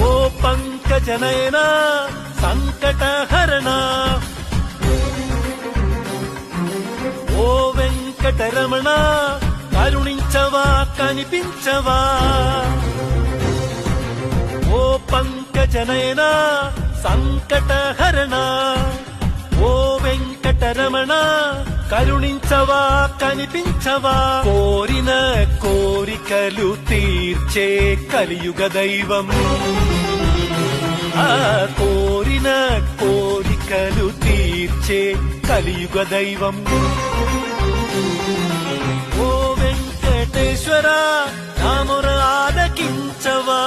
ఓ పంకజనయన సంకటహరణ, ఓ వెంకటరమణ కరుణించవా కనిపించవా. ఓ పంకజనయన సంకటహరణ, ఓ వెంకటరమణ కరుణించవా కనిపించవా. కోరిన కోరికలు తీర్చే కలియుగ దైవం, కోరిన కోరికలు తీర్చే కలియుగ దైవం. ఓ వెంకటేశ్వర నా మొర ఆలకించవా.